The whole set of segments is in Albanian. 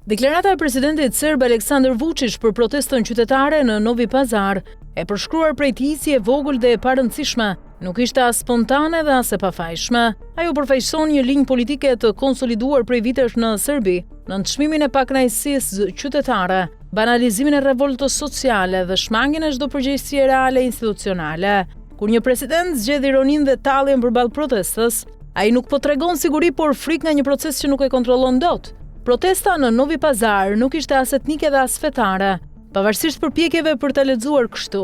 Deklarata e presidentit serb Aleksandar Vučić për protestën qytetare në Novi Pazar, e përshkruar prej tij si e vogël dhe e parëndësishme, nuk ishte as spontane dhe as e pafajshme. Ajo përfaqëson një linjë politike të konsoliduar prej vitesh në Serbi, në çmimin e pakënaqësisë qytetare, banalizimin e revoltës sociale dhe shmangjen e çdo përgjegjësie reale institucionale. Kur një president zgjedh ironinë dhe talljen përballë protestës, ai nuk po tregon siguri, por frikë nga një proces që nuk e kontrollon dot. Protesta në Novi Pazar nuk ishte as etnike dhe as fetare, pavarësisht përpjekjeve për ta lexuar kështu.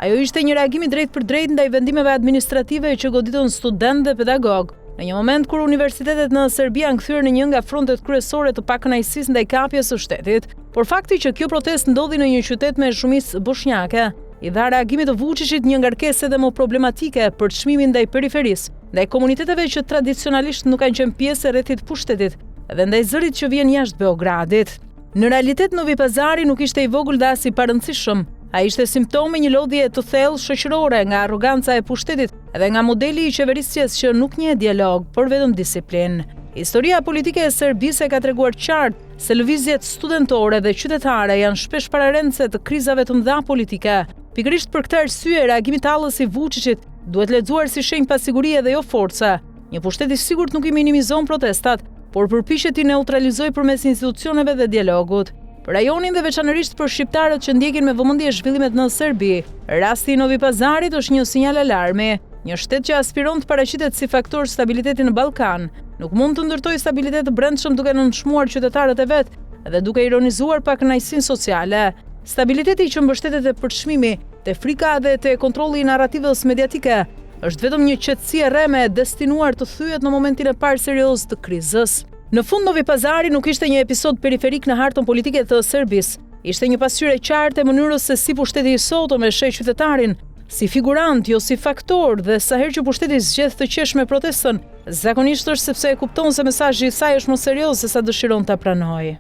Ajo ishte një reagim i drejtë për drejtë ndaj vendimeve administrative që goditën student dhe pedagog, në një moment kur universitetet në Serbi janë kthyer në një nga frontet kryesore të pakënaqësisë ndaj kapjes së shtetit, por fakti që kjo protestë ndodhi në një qytet me shumicë bosnjake i dha reagimit të Vučićit një ngarkesë edhe më problematike për çmimin ndaj periferisë, ndaj komuniteteve që tradicionalisht nuk kanë qenë pjesë e rrethit pushtetit, dhe ndaj zërit që vjen jashtë Beogradit. Në realitet, Novi Pazari nuk ishte i vogël dhe as i parëndësishëm. Ai ishte simptom i një lodhje të thellë shoqërore nga arroganca e pushtetit dhe nga modeli i qeverisjes që nuk njeh dialog, por vetëm disiplinë. Historia politike e Serbisë ka treguar qartë se lëvizjet studentore dhe qytetare janë shpesh pararendëse të krizave të mëdha politike. Pikërisht për këtë arsye, reagimi tallës i Vučićit duhet lexuar si shenjë pasigurie dhe jo force. Një pushtet i sigurt nuk i minimizon protestat, por përpiqet i neutralizoj përmes institucioneve dhe dialogut. Për rajonin dhe veçanërisht për shqiptarët që ndjekin me vëmendje zhvillimet në Serbi, rasti i Novi Pazarit është një sinjal alarmi. Një shtet që aspiron të paraqitet si faktor stabiliteti në Ballkan, nuk mund të ndërtojë stabilitet të brendshëm duke nënçmuar qytetarët e vet dhe duke ironizuar pakënaqësinë sociale. Stabiliteti që mbështetet te përçmimi, te frika dhe te kontrolli i narrativës mediatike është vetëm një qetësi e rreme destinuar të thyet në momentin e parë serioz të krizës. Në fund, Novi Pazari nuk ishte një episod periferik në hartën politike të Serbisë. Ishte një pasqyrë e qartë e mënyrës se si pushteti i sotëm e sheh qytetarin, si figurant, jo si faktor, dhe sa herë që pushteti zgjedh të qesh me protestën, zakonisht është sepse e kupton se mesazhi i saj është më serioz se sa dëshiron ta pranojë.